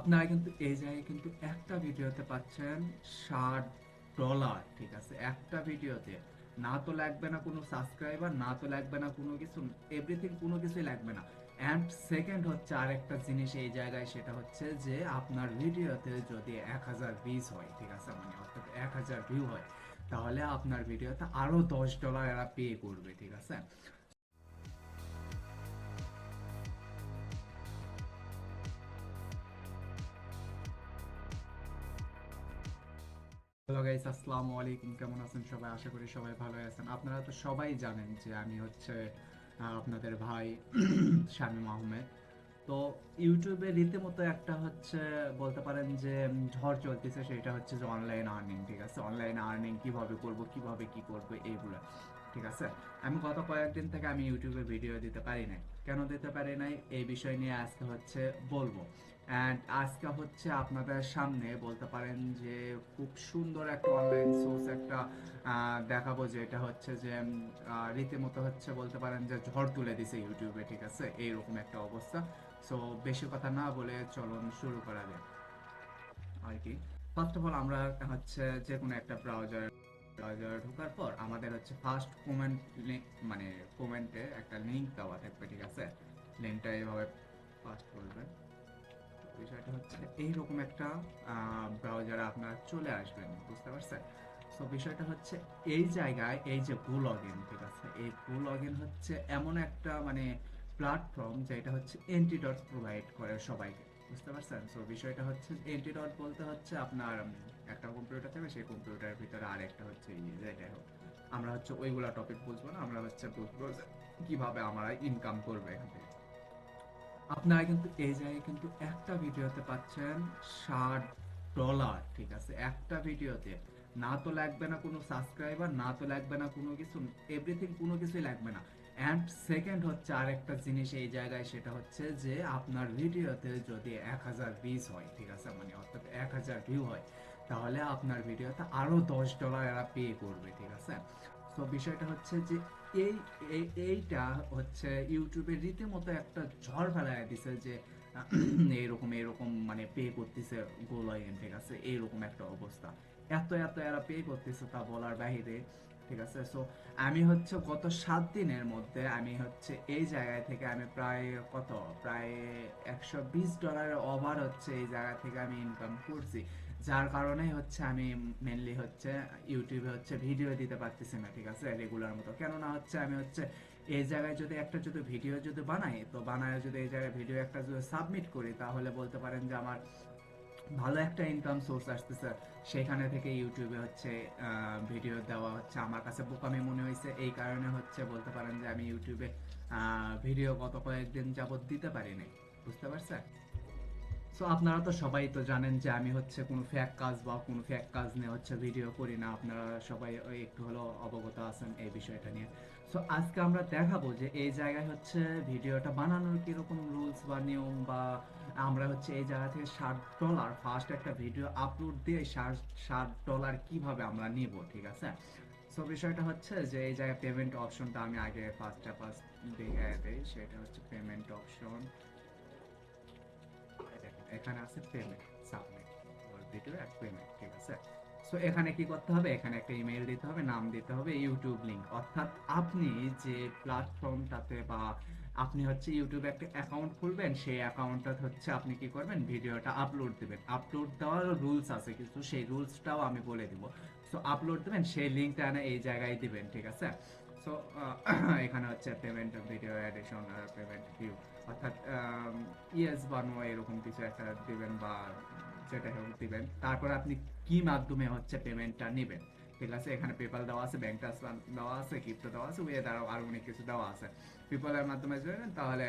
আপনারা কিন্তু এই জায়গায় কিন্তু একটা ভিডিওতে পাচ্ছেন $60। ঠিক আছে, একটা ভিডিওতে না তো লাগবে না কোনো সাবস্ক্রাইবার, না তো লাগবে না কোনো কিছু, এভরিথিং কোনো কিছুই লাগবে না। অ্যান্ড সেকেন্ড হচ্ছে আরেকটা জিনিস এই জায়গায়, সেটা হচ্ছে যে আপনার ভিডিওতে যদি 1000 ভিউজ হয়, ঠিক আছে, মানে অর্থাৎ 1000 ভিউ হয়, তাহলে আপনার ভিডিওতে আরো $10 এরা পে করবে। ঠিক আছে। হ্যালো গাইস, আসসালামু আলাইকুম। কেমন আছেন সবাই? আশা করি সবাই ভালো আছেন। আপনারা তো সবাই জানেন যে আমি হচ্ছে আপনাদের ভাই শামীম আহমেদ। তো ইউটিউবে রীতিমতো একটা হচ্ছে বলতে পারেন যে ঝড় চলতেছে, সেটা হচ্ছে যে অনলাইন আর্নিং। ঠিক আছে, অনলাইন আর্নিং কিভাবে করব, কিভাবে কি করব, এইগুলো। ঠিক আছে। আমি গত কয়েকদিন থেকে আমি ইউটিউবে ভিডিও দিতে পারি নাই। কেন দিতে পারি নাই, এই বিষয় নিয়ে আজকে হচ্ছে বলবো। অ্যান্ড আজকে হচ্ছে আপনাদের সামনে বলতে পারেন যে খুব সুন্দর একটা অনলাইন সোর্স একটা দেখাবো, যে এটা হচ্ছে যে রীতিমতো হচ্ছে বলতে পারেন যে ঝড় তুলে দিছে ইউটিউবে। ঠিক আছে, এইরকম একটা অবস্থা। সো বেশি কথা না বলে চলুন শুরু করা যাক আর কি। ফার্স্ট অফ অল আমরা হচ্ছে যে কোনো একটা ব্রাউজার ঢোকার পর আমাদের হচ্ছে ফার্স্ট কমেন্ট, মানে কমেন্টে একটা লিংক দেওয়া থাকবে। ঠিক আছে, লিংকটা এইভাবে ফার্স্ট করবেন। বিষয়টা হচ্ছে এইরকম একটা ব্রাউজারে আপনারা চলে আসবেন, বুঝতে পারছেন? সো বিষয়টা হচ্ছে এই জায়গায় এই যে ভু লগ ইন, ঠিক আছে, এই ভু লগ ইন হচ্ছে এমন একটা মানে প্ল্যাটফর্ম যেটা হচ্ছে এন্টিডট প্রোভাইড করে সবাইকে, বুঝতে পারছেন? সো বিষয়টা হচ্ছে এন্টিডট বলতে হচ্ছে আপনার একটা কম্পিউটার থাকবে, সেই কম্পিউটারের ভিতরে আর একটা হচ্ছে যেটাই হোক, আমরা হচ্ছে ওইগুলা টপিক বুঝবো না, আমরা হচ্ছে বুঝবো যে কিভাবে আমরা ইনকাম করবো এখান থেকে। আপনারা কিন্তু এই জায়গায় কিন্তু একটা ভিডিওতে পাচ্ছেন $60। ঠিক আছে, একটা ভিডিওতে না তো লাগবে না কোনো সাবস্ক্রাইবার, না তো লাগবে না কোনো কিছু, এভরিথিং কোনো কিছুই লাগবে না। অ্যান্ড সেকেন্ড হচ্ছে আরেকটা জিনিস এই জায়গায়, সেটা হচ্ছে যে আপনার ভিডিওতে যদি 1000 ভিউজ হয়, ঠিক আছে, মানে অর্থাৎ 1000 ভিউ হয়, তাহলে আপনার ভিডিওতে আরো $10 এরা পে করবে। ঠিক আছে। তো বিষয়টা হচ্ছে যে এই এইটা হচ্ছে ইউটিউবের রীতিমতো একটা ঝড় ফেলায় দিছে যে এইরকম এইরকম মানে পে করতেছে গোলাইন। ঠিক আছে, এইরকম একটা অবস্থা। এত এত এরা পে করতেছে তা বলার বাহিরে। ঠিক আছে। সো আমি হচ্ছে গত 7 দিনের মধ্যে আমি হচ্ছে এই জায়গায় থেকে আমি প্রায় কত, প্রায় $120 ওভার হচ্ছে এই জায়গা থেকে আমি ইনকাম করছি। যার কারণে হচ্ছে আমি মেনলি হচ্ছে ইউটিউবে হচ্ছে ভিডিও দিতে পারতেছি না। ঠিক আছে, রেগুলার মতো। কেননা হচ্ছে আমি হচ্ছে এই জায়গায় যদি একটা যদি ভিডিও যদি বানাই, তো বানায় যদি এই জায়গায় ভিডিও একটা যদি সাবমিট করি, তাহলে বলতে পারেন যে আমার ভালো একটা ইনকাম সোর্স আসতেছে। সেখানে থেকে ইউটিউবে হচ্ছে ভিডিও দেওয়া হচ্ছে আমার কাছে বোকামি মনে হয়েছে। এই কারণে হচ্ছে বলতে পারেন যে আমি ইউটিউবে ভিডিও গত কয়েকদিন যাবত দিতে পারি নাই, বুঝতে পারছেন? সো আপনারা তো সবাই তো জানেন যে আমি হচ্ছে কোনো ফেক কাজ বা কোনো ফেক কাজ নিয়ে হচ্ছে ভিডিও করি না। আপনারা সবাই ওই একটু হলেও অবগত আছেন এই বিষয়টা নিয়ে। সো আজকে আমরা দেখাবো যে এই জায়গায় হচ্ছে ভিডিওটা বানানোর কিরকম রুলস বা নিয়ম, বা আমরা হচ্ছে এই জায়গা থেকে $60 ফার্স্ট একটা ভিডিও আপলোড দিয়ে $60 কিভাবে আমরা নিব। ঠিক আছে। সো বিষয়টা হচ্ছে যে এই জায়গায় পেমেন্ট অপশনটা আমি আগে ফার্স্ট দেখে দেই। সেটা হচ্ছে পেমেন্ট অপশন। এখানে আছে payment, submit video add payment. ঠিক আছে। সো এখানে কি করতে হবে, এখানে একটা ইমেল দিতে হবে, নাম দিতে হবে, ইউটিউব লিংক, অর্থাৎ আপনি যে প্ল্যাটফর্মটাতে বা আপনি হচ্ছে ইউটিউবে একটা অ্যাকাউন্ট খুলবেন, সেই অ্যাকাউন্টটা হচ্ছে আপনি কি করবেন, ভিডিওটা আপলোড দিবেন। আপলোড দেওয়ার রুলস আছে কিছু, সেই রুলসটাও আমি বলে দিব। সো আপলোড দেবেন, সেই লিঙ্কটা এনে এই জায়গায় দিবেন। ঠিক আছে। সো এখানে হচ্ছে payment video edition payment view, অর্থাৎ ইয়েস বা নো এরকম কিছু একটা দিবেন, বা যেটা হোক দিবেন। তারপর আপনি কি মাধ্যমে হচ্ছে পেমেন্টটা নেবেন। ঠিক আছে, এখানে পেপাল দেওয়া আছে, ব্যাংক ট্রান্সফার দেওয়া আছে, ক্রিপ্টো দেওয়া আছে, ওয়ে দ্বারা আরো অনেক কিছু দেওয়া আছে। পেপালের মাধ্যমে যাবেন, তাহলে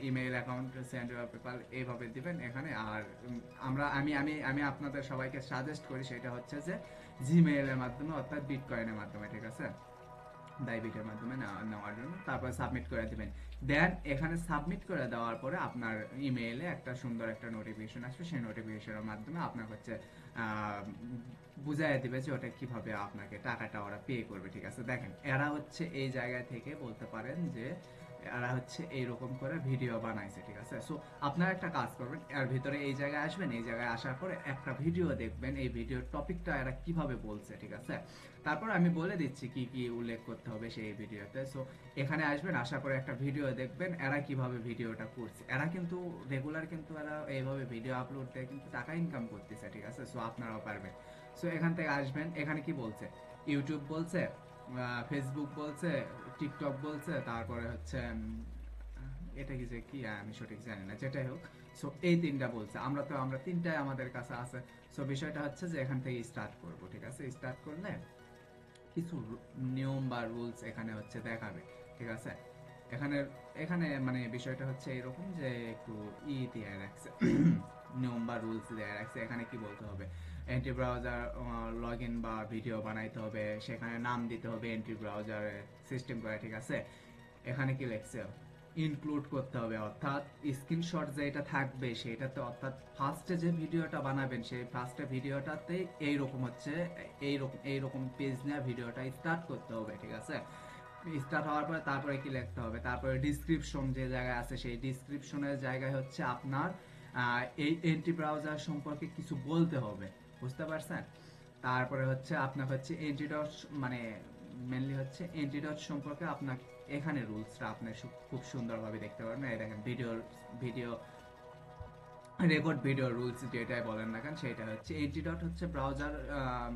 ইমেইল অ্যাকাউন্ট সেন্ড পেপাল এইভাবে দিবেন এখানে। আর আমরা আমি আমি আমি আপনাদের সবাইকে সাজেস্ট করি সেটা হচ্ছে যে জিমেইলের মাধ্যমে, অর্থাৎ বিটকয়েনের মাধ্যমে। ঠিক আছে, ডায়াবেটের মাধ্যমে নেওয়ার জন্য। তারপর সাবমিট করে দিবেন। দেন এখানে সাবমিট করে দেওয়ার পরে আপনার ইমেইলে একটা সুন্দর একটা নোটিফিকেশন আসবে, সেই নোটিফিকেশনের মাধ্যমে আপনার হচ্ছে বুঝাই দিবে যে ওটা কিভাবে আপনাকে টাকাটা ওরা পে করবে। ঠিক আছে, দেখেন এরা হচ্ছে এই জায়গা থেকে বলতে পারেন যে এরা হচ্ছে এইরকম করে ভিডিও বানাইছে, ঠিক আছে। সো আপনারা একটা কাজ করবেন, এর ভিতরে এই জায়গায় আসবেন, এই জায়গায় আসার পরে একটা ভিডিও দেখবেন, এই ভিডিওর টপিকটা এরা কিভাবে বলছে, ঠিক আছে। তারপর আমি বলে দিচ্ছি কি কি উল্লেখ করতে হবে সেই ভিডিওতে। সো এখানে আসবেন, আসার পরে একটা ভিডিও দেখবেন এরা কিভাবে ভিডিওটা করছে। এরা কিন্তু রেগুলার কিন্তু এরা এইভাবে ভিডিও আপলোড দিয়ে কিন্তু টাকা ইনকাম করতেছে, ঠিক আছে। সো আপনারাও পারবেন। সো এখান থেকে আসবেন, এখানে কি বলছে, ইউটিউব বলছে, ফেসবুক বলছে, টিকটক বলছে, তারপরে হচ্ছে এটা কি যে কি আমি সঠিক জানি না, যেটাই হোক। সো এই তিনটা বলছে, আমরা তিনটাই আমাদের কাছে আছে। সো বিষয়টা হচ্ছে যে এখান থেকে স্টার্ট করব, ঠিক আছে। স্টার্ট করলে কিছু নিয়ম বা রুলস এখানে হচ্ছে দেখাবে, ঠিক আছে। এখানে এখানে মানে বিষয়টা হচ্ছে এরকম যে একটু দিয়ে রাখছে নিয়ম বা রুলস দিয়ে রাখছে। এখানে কি বলতে হবে, এন্টি ব্রাউজার লগ ইন বা ভিডিও বানাইতে হবে, সেখানে নাম দিতে হবে এন্টি ব্রাউজারে সিস্টেম করে, ঠিক আছে। এখানে কি লেখছে, ইনক্লুড করতে হবে, অর্থাৎ স্ক্রিনশট যেটা থাকবে সেটাতে, অর্থাৎ ফার্স্টে যে ভিডিওটা বানাবেন সেই ফার্স্টে ভিডিওটাতে এইরকম হচ্ছে এইরকম পেজ নিয়ে ভিডিওটা স্টার্ট করতে হবে, ঠিক আছে। স্টার্ট হওয়ার পরে তারপরে কি লিখতে হবে, তারপরে ডিসক্রিপশন যে জায়গায় আছে সেই ডিসক্রিপশনের জায়গায় হচ্ছে আপনার এই এন্টি ব্রাউজার সম্পর্কে কিছু বলতে হবে, বুঝতে পারছেন। তারপরে হচ্ছে আপনার হচ্ছে এন্টিডট, মানে মেনলি হচ্ছে এন্টিডট সম্পর্কে আপনার এখানে রুলসটা আপনি খুব সুন্দরভাবে দেখতে পারবেন। এই দেখেন ভিডিও রেকর্ড ভিডিও রুলস যেটাই বলেন না কেন, সেটা হচ্ছে এন্টিডট হচ্ছে ব্রাউজার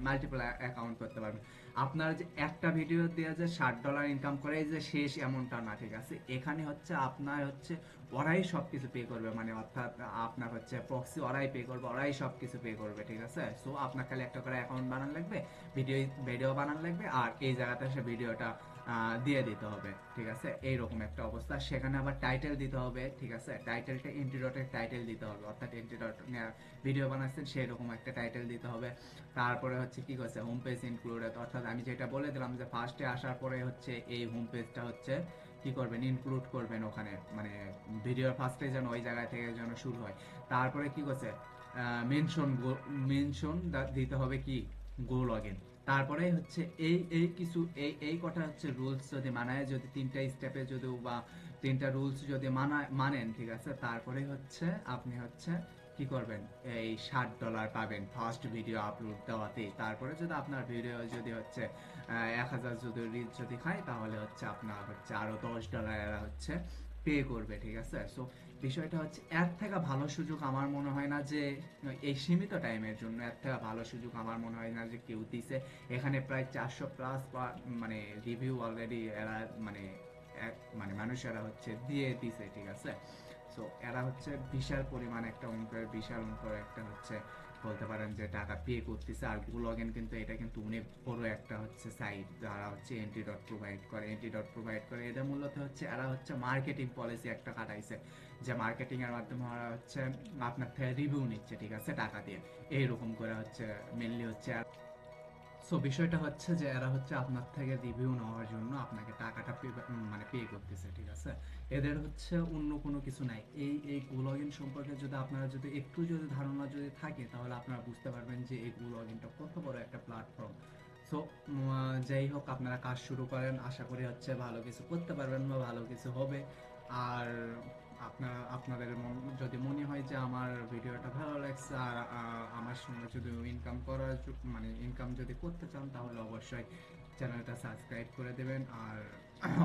মাল্টিপল অ্যাকাউন্ট করতে পারবেন। আপনার যে একটা ভিডিও দিয়ে যে $60 ইনকাম করে এই যে শেষ, এমনটা না, ঠিক আছে। এখানে হচ্ছে আপনার হচ্ছে ওরাই সব কিছু পে করবে, মানে অর্থাৎ আপনার হচ্ছে প্রক্সি ওরাই পে করবে, ওরাই সব কিছু পে করবে, ঠিক আছে। সো আপনার খালি একটা করে অ্যাকাউন্ট বানান লাগবে, ভিডিও বানান লাগবে, আর এই জায়গাতে সে ভিডিওটা দিয়ে দিতে হবে, ঠিক আছে। এইরকম একটা অবস্থা। সেখানে আবার টাইটেল দিতে হবে, ঠিক আছে। টাইটেলটা এন্টিডটের টাইটেল দিতে হবে, অর্থাৎ এন্টিডট ভিডিও বানাচ্ছেন সেই রকম একটা টাইটেল দিতে হবে। তারপরে হচ্ছে কি করছে, হোম পেজ ইনক্লুডেড, অর্থাৎ আমি যেটা বলে দিলাম যে ফার্স্টে আসার পরে হচ্ছে এই হোম পেজটা হচ্ছে কি করবেন, ইনক্লুড করবেন ওখানে, মানে ভিডিওর ফার্স্টে যেন ওই জায়গা থেকে যেন শুরু হয়। তারপরে কি করছে, মেনশন দিতে হবে কি, গো লগ ইন। তারপরে হচ্ছে এই কিছু এই কটা হচ্ছে রুলস যদি মানায়, যদি তিনটা স্টেপে যদি বা তিনটা রুলস যদি মানেন, ঠিক আছে, তারপরে হচ্ছে আপনি হচ্ছে কি করবেন, এই $60 পাবেন ফার্স্ট ভিডিও আপলোড দেওয়াতেই। তারপরে যদি আপনার ভিডিও যদি হচ্ছে 1000 যদি রিচ যদি খায়, তাহলে হচ্ছে আপনার হচ্ছে আরো $10 এরা হচ্ছে পে করবে, ঠিক আছে। সো বিষয়টা হচ্ছে এর থেকে ভালো সুযোগ আমার মনে হয় না যে এই সীমিত টাইমের জন্য, এর থেকে ভালো সুযোগ আমার মনে হয় না যে কেউ দিছে। এখানে প্রায় 400 প্লাস মানে রিভিউ অলরেডি এরা মানে মানে মানুষেরা হচ্ছে দিয়ে দিছে, ঠিক আছে। সো এরা হচ্ছে বিশাল পরিমাণ একটা অঙ্কের, বিশাল অঙ্কের একটা হচ্ছে বলতে পারেন যে টাকা পে করতেছে। আর গুগল কিন্তু এটা কিন্তু অনেক বড় একটা হচ্ছে সাইট, যারা হচ্ছে এন্টিডট প্রোভাইড করে। এদের মূলত হচ্ছে এরা হচ্ছে মার্কেটিং পলিসি একটা কাটাইছে, যে মার্কেটিং এর মাধ্যমে ওরা হচ্ছে আপনার থেকে রিভিউ নিচ্ছে, ঠিক আছে, টাকা দিয়ে। এইরকম করে হচ্ছে মেনলি হচ্ছে। সো বিষয়টা হচ্ছে যে এরা হচ্ছে আপনার থেকে রিভিউ নেওয়ার জন্য আপনাকে টাকাটা মানে পে করতেছে, ঠিক আছে। এদের হচ্ছে অন্য কোনো কিছু নাই। এই গুগলইন সম্পর্কে যদি আপনারা যদি একটু যদি ধারণা যদি থাকে, তাহলে আপনারা বুঝতে পারবেন যে এই গুগলইনটা কত বড় একটা প্ল্যাটফর্ম। সো যাই হোক, আপনারা কাজ শুরু করেন, আশা করি হচ্ছে ভালো কিছু করতে পারবেন বা ভালো কিছু হবে। আর আপনাদের যদি মনে হয় যে আমার ভিডিওটা ভালো লাগছে আর আমার সঙ্গে যদি ইনকাম করার মানে ইনকাম যদি করতে চান, তাহলে অবশ্যই চ্যানেলটা সাবস্ক্রাইব করে দেবেন, আর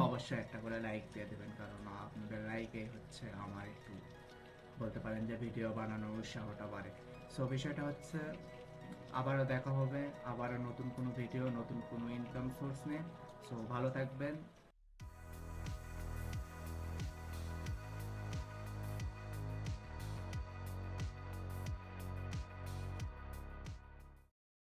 অবশ্যই একটা করে লাইক দিয়ে দেবেন, কারণ আপনাদের লাইকে হচ্ছে আমার একটু বলতে পারেন যে ভিডিও বানানোর উৎসাহটা বাড়ে। সো বিষয়টা হচ্ছে আবারও দেখা হবে, আবারও নতুন কোনো ভিডিও, নতুন কোনো ইনকাম সোর্স নিয়ে। সো ভালো থাকবেন,